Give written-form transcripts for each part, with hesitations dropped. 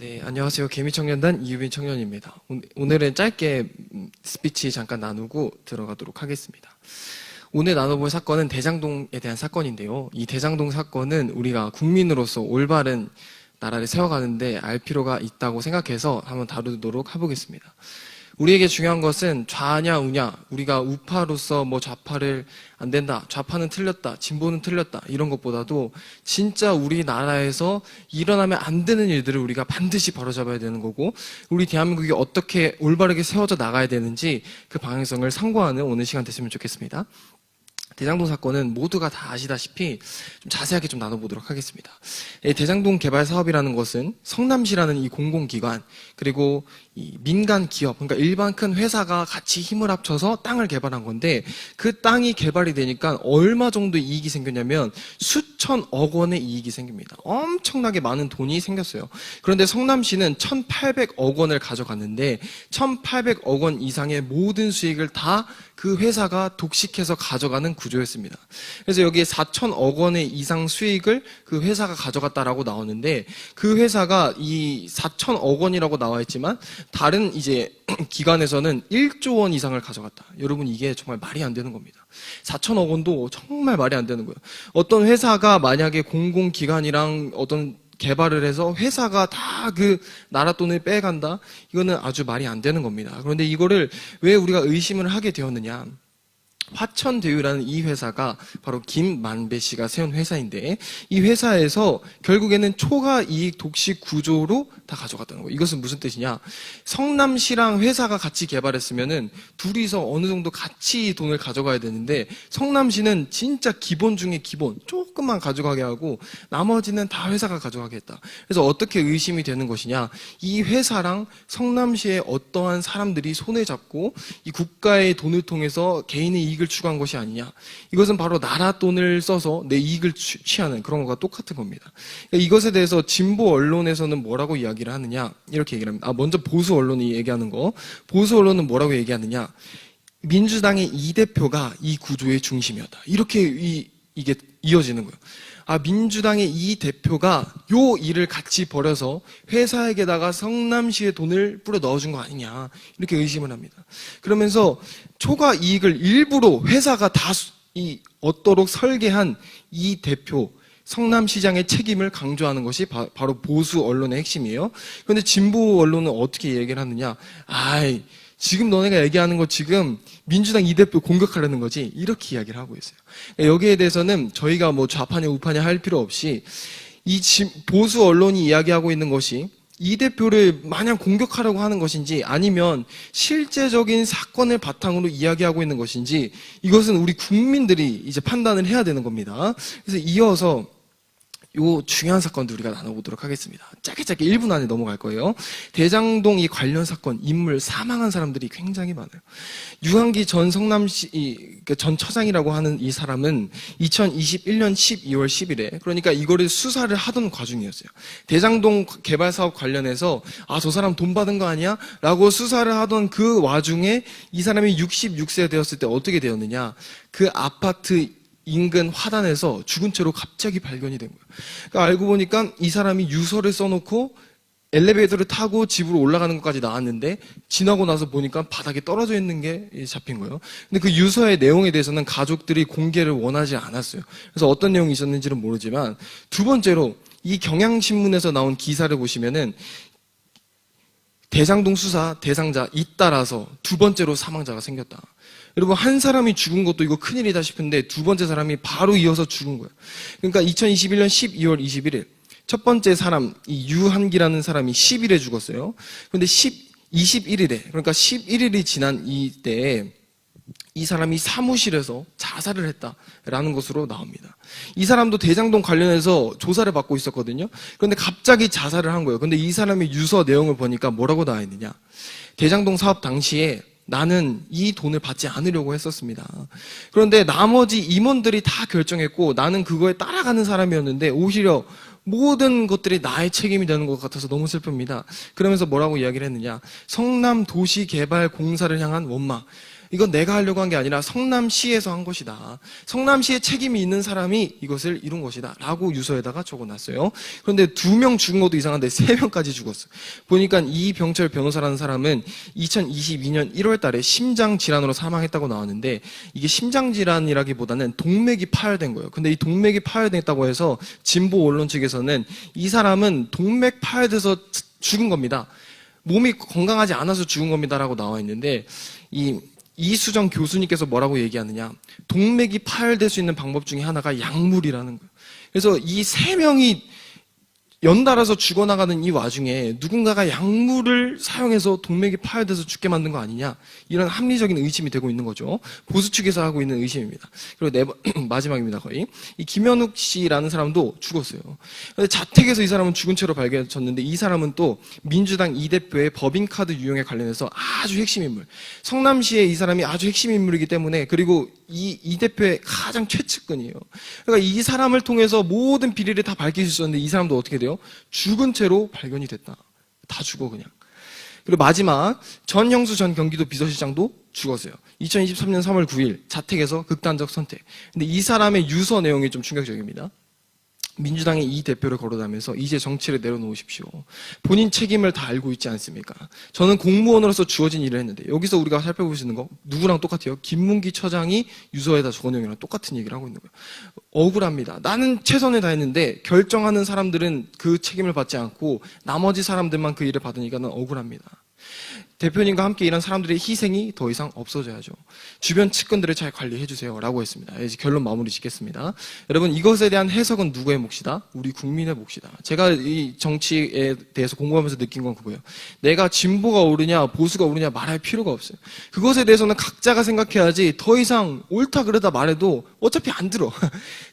네, 안녕하세요. 개미청년단 이유빈 청년입니다. 오늘은 짧게 스피치 잠깐 나누고 들어가도록 하겠습니다. 오늘 나눠볼 사건은 대장동에 대한 사건인데요. 이 대장동 사건은 우리가 국민으로서 올바른 나라를 세워가는데 알 필요가 있다고 생각해서 한번 다루도록 해보겠습니다. 우리에게 중요한 것은 좌냐 우냐, 우리가 우파로서 좌파를 안 된다, 좌파는 틀렸다, 진보는 틀렸다 이런 것보다도 진짜 우리나라에서 일어나면 안 되는 일들을 우리가 반드시 바로잡아야 되는 거고, 우리 대한민국이 어떻게 올바르게 세워져 나가야 되는지 그 방향성을 상고하는 오늘 시간 됐으면 좋겠습니다. 대장동 사건은 모두가 다 아시다시피 좀 자세하게 좀 나눠보도록 하겠습니다. 대장동 개발 사업이라는 것은 성남시라는 이 공공기관, 그리고 이 민간 기업, 그러니까 일반 큰 회사가 같이 힘을 합쳐서 땅을 개발한 건데, 그 땅이 개발이 되니까 얼마 정도 이익이 생겼냐면 수천억 원의 이익이 생깁니다. 엄청나게 많은 돈이 생겼어요. 그런데 성남시는 1,800억 원을 가져갔는데 1,800억 원 이상의 모든 수익을 다 그 회사가 독식해서 가져가는 구조였습니다. 그래서 여기에 4천억 원의 이상 수익을 그 회사가 가져갔다라고 나오는데, 그 회사가 이 4천억 원이라고 나와 있지만 다른 이제 기관에서는 1조 원 이상을 가져갔다. 여러분, 이게 정말 말이 안 되는 겁니다. 4천억 원도 정말 말이 안 되는 거예요. 어떤 회사가 만약에 공공기관이랑 어떤 개발을 해서 회사가 다 그 나라 돈을 빼간다? 이거는 아주 말이 안 되는 겁니다. 그런데 이거를 왜 우리가 의심을 하게 되었느냐? 화천대유라는 이 회사가 바로 김만배 씨가 세운 회사인데, 이 회사에서 결국에는 초과이익 독식 구조로 다 가져갔다는 거예요. 이것은 무슨 뜻이냐? 성남시랑 회사가 같이 개발했으면은 둘이서 어느 정도 같이 돈을 가져가야 되는데, 성남시는 진짜 기본 중에 기본 조금만 가져가게 하고 나머지는 다 회사가 가져가게 했다. 그래서 어떻게 의심이 되는 것이냐? 이 회사랑 성남시의 어떠한 사람들이 손을 잡고 이 국가의 돈을 통해서 개인의 이익을 추구한 것이 아니냐. 이것은 바로 나라 돈을 써서 내 이익을 취하는 그런 것과 똑같은 겁니다. 그러니까 이것에 대해서 진보 언론에서는 뭐라고 이야기를 하느냐, 이렇게 얘기를 합니다. 먼저 보수 언론이 얘기하는 거. 보수 언론은 뭐라고 얘기하느냐? 민주당의 이 대표가 이 구조의 중심이었다. 이렇게 이게 이어지는 거예요. 민주당의 이 대표가 요 일을 같이 벌여서 회사에게다가 성남시의 돈을 뿌려 넣어준 거 아니냐, 이렇게 의심을 합니다. 그러면서 초과 이익을 일부러 회사가 다 얻도록 설계한 이 대표, 성남시장의 책임을 강조하는 것이 바로 보수 언론의 핵심이에요. 그런데 진보 언론은 어떻게 얘기를 하느냐? 지금 너네가 얘기하는 거 지금 민주당 이 대표 공격하려는 거지, 이렇게 이야기를 하고 있어요. 여기에 대해서는 저희가 좌파냐 우파냐 할 필요 없이 이 보수 언론이 이야기하고 있는 것이 이 대표를 마냥 공격하려고 하는 것인지, 아니면 실제적인 사건을 바탕으로 이야기하고 있는 것인지, 이것은 우리 국민들이 이제 판단을 해야 되는 겁니다. 그래서 이어서 요 중요한 사건도 우리가 나눠보도록 하겠습니다. 짧게 1분 안에 넘어갈 거예요. 대장동 이 관련 사건, 인물, 사망한 사람들이 굉장히 많아요. 유한기 전 성남시 전 처장이라고 하는 이 사람은 2021년 12월 10일에, 그러니까 이거를 수사를 하던 과중이었어요. 대장동 개발 사업 관련해서 저 사람 돈 받은 거 아니야? 라고 수사를 하던 그 와중에 이 사람이 66세 되었을 때 어떻게 되었느냐? 그 아파트 인근 화단에서 죽은 채로 갑자기 발견이 된 거예요. 그러니까 알고 보니까 이 사람이 유서를 써놓고 엘리베이터를 타고 집으로 올라가는 것까지 나왔는데, 지나고 나서 보니까 바닥에 떨어져 있는 게 잡힌 거예요. 근데 그 유서의 내용에 대해서는 가족들이 공개를 원하지 않았어요. 그래서 어떤 내용이 있었는지는 모르지만, 두 번째로 이 경향신문에서 나온 기사를 보시면은 대장동 수사 대상자 잇따라서 두 번째로 사망자가 생겼다. 여러분, 한 사람이 죽은 것도 이거 큰일이다 싶은데 두 번째 사람이 바로 이어서 죽은 거예요. 그러니까 2021년 12월 21일 첫 번째 사람, 이 유한기라는 사람이 10일에 죽었어요. 그런데 21일에, 그러니까 11일이 지난 이때에 이 사람이 사무실에서 자살을 했다라는 것으로 나옵니다. 이 사람도 대장동 관련해서 조사를 받고 있었거든요. 그런데 갑자기 자살을 한 거예요. 근데 이 사람의 유서 내용을 보니까 뭐라고 나와 있느냐? 대장동 사업 당시에 나는 이 돈을 받지 않으려고 했었습니다. 그런데 나머지 임원들이 다 결정했고 나는 그거에 따라가는 사람이었는데 오히려 모든 것들이 나의 책임이 되는 것 같아서 너무 슬픕니다. 그러면서 뭐라고 이야기를 했느냐? 성남도시개발공사를 향한 원망. 이건 내가 하려고 한 게 아니라 성남시에서 한 것이다. 성남시에 책임이 있는 사람이 이것을 이룬 것이다. 라고 유서에다가 적어놨어요. 그런데 2명 죽은 것도 이상한데 3명까지 죽었어요. 보니까 이병철 변호사라는 사람은 2022년 1월 달에 심장질환으로 사망했다고 나왔는데 이게 심장질환이라기보다는 동맥이 파열된 거예요. 근데 이 동맥이 파열됐다고 해서 진보 언론 측에서는 이 사람은 동맥 파열돼서 죽은 겁니다. 몸이 건강하지 않아서 죽은 겁니다라고 나와 있는데 이수정 교수님께서 뭐라고 얘기하느냐, 동맥이 파열될 수 있는 방법 중에 하나가 약물이라는 거예요. 그래서 이 3명이 연달아서 죽어나가는 이 와중에 누군가가 약물을 사용해서 동맥이 파열돼서 죽게 만든 거 아니냐, 이런 합리적인 의심이 되고 있는 거죠. 보수 측에서 하고 있는 의심입니다. 그리고 마지막입니다. 거의 이 김현욱 씨라는 사람도 죽었어요. 그런데 자택에서 이 사람은 죽은 채로 발견됐는데 이 사람은 또 민주당 이 대표의 법인카드 유용에 관련해서 아주 핵심 인물, 성남시에 이 사람이 아주 핵심 인물이기 때문에, 그리고 이 대표의 가장 최측근이에요. 그러니까 이 사람을 통해서 모든 비리를 다 밝힐 수 있었는데 이 사람도 어떻게 돼요? 죽은 채로 발견이 됐다. 다 죽어 그냥. 그리고 마지막 전형수 전 경기도 비서실장도 죽었어요. 2023년 3월 9일 자택에서 극단적 선택. 근데 이 사람의 유서 내용이 좀 충격적입니다. 민주당의 이 대표를 거론하면서 이제 정치를 내려놓으십시오. 본인 책임을 다 알고 있지 않습니까? 저는 공무원으로서 주어진 일을 했는데, 여기서 우리가 살펴볼 수 있는 거 누구랑 똑같아요? 김문기 처장이 유서에다 적어놓은 거랑 똑같은 얘기를 하고 있는 거예요. 억울합니다. 나는 최선을 다했는데 결정하는 사람들은 그 책임을 받지 않고 나머지 사람들만 그 일을 받으니까 는 억울합니다. 대표님과 함께 일한 사람들의 희생이 더 이상 없어져야죠. 주변 측근들을 잘 관리해 주세요 라고 했습니다. 이제 결론 마무리 짓겠습니다. 여러분, 이것에 대한 해석은 누구의 몫이다? 우리 국민의 몫이다. 제가 이 정치에 대해서 공부하면서 느낀 건 그거예요. 내가 진보가 옳으냐 보수가 옳으냐 말할 필요가 없어요. 그것에 대해서는 각자가 생각해야지, 더 이상 옳다 그러다 말해도 어차피 안 들어.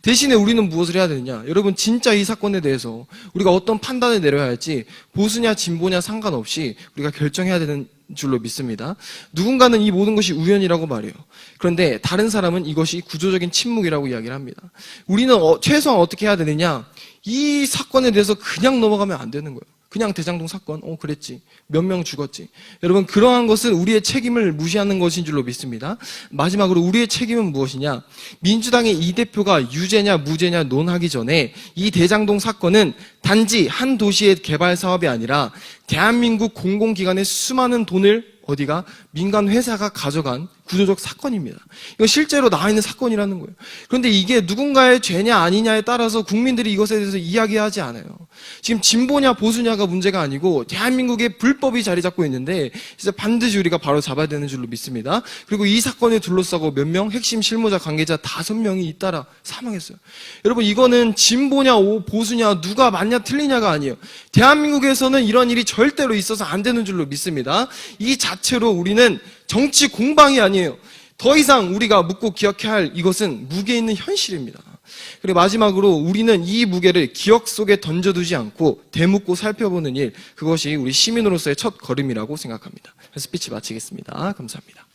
대신에 우리는 무엇을 해야 되느냐, 여러분, 진짜 이 사건에 대해서 우리가 어떤 판단을 내려야 할지 보수냐 진보냐 상관없이 우리가 결정해야 되는 줄로 믿습니다. 누군가는 이 모든 것이 우연이라고 말해요. 그런데 다른 사람은 이것이 구조적인 침묵이라고 이야기를 합니다. 우리는 최소한 어떻게 해야 되느냐, 이 사건에 대해서 그냥 넘어가면 안 되는 거예요. 그냥 대장동 사건, 그랬지, 몇 명 죽었지. 여러분, 그러한 것은 우리의 책임을 무시하는 것인 줄로 믿습니다. 마지막으로 우리의 책임은 무엇이냐, 민주당의 이 대표가 유죄냐 무죄냐 논하기 전에 이 대장동 사건은 단지 한 도시의 개발 사업이 아니라 대한민국 공공기관의 수많은 돈을 어디가 민간 회사가 가져간 구조적 사건입니다. 이거 실제로 나와 있는 사건이라는 거예요. 그런데 이게 누군가의 죄냐 아니냐에 따라서 국민들이 이것에 대해서 이야기하지 않아요. 지금 진보냐 보수냐가 문제가 아니고 대한민국의 불법이 자리 잡고 있는데 진짜 반드시 우리가 바로 잡아야 되는 줄로 믿습니다. 그리고 이 사건에 둘러싸고 몇 명 핵심 실무자 관계자 5명이 잇따라 사망했어요. 여러분, 이거는 진보냐 보수냐 누가 맞냐 틀리냐가 아니에요. 대한민국에서는 이런 일이 절대로 있어서 안 되는 줄로 믿습니다. 이 자체로 우리는 정치 공방이 아니에요. 더 이상 우리가 묻고 기억해야 할 이것은 무게 있는 현실입니다. 그리고 마지막으로 우리는 이 무게를 기억 속에 던져두지 않고 되묻고 살펴보는 일, 그것이 우리 시민으로서의 첫 걸음이라고 생각합니다. 스피치 마치겠습니다. 감사합니다.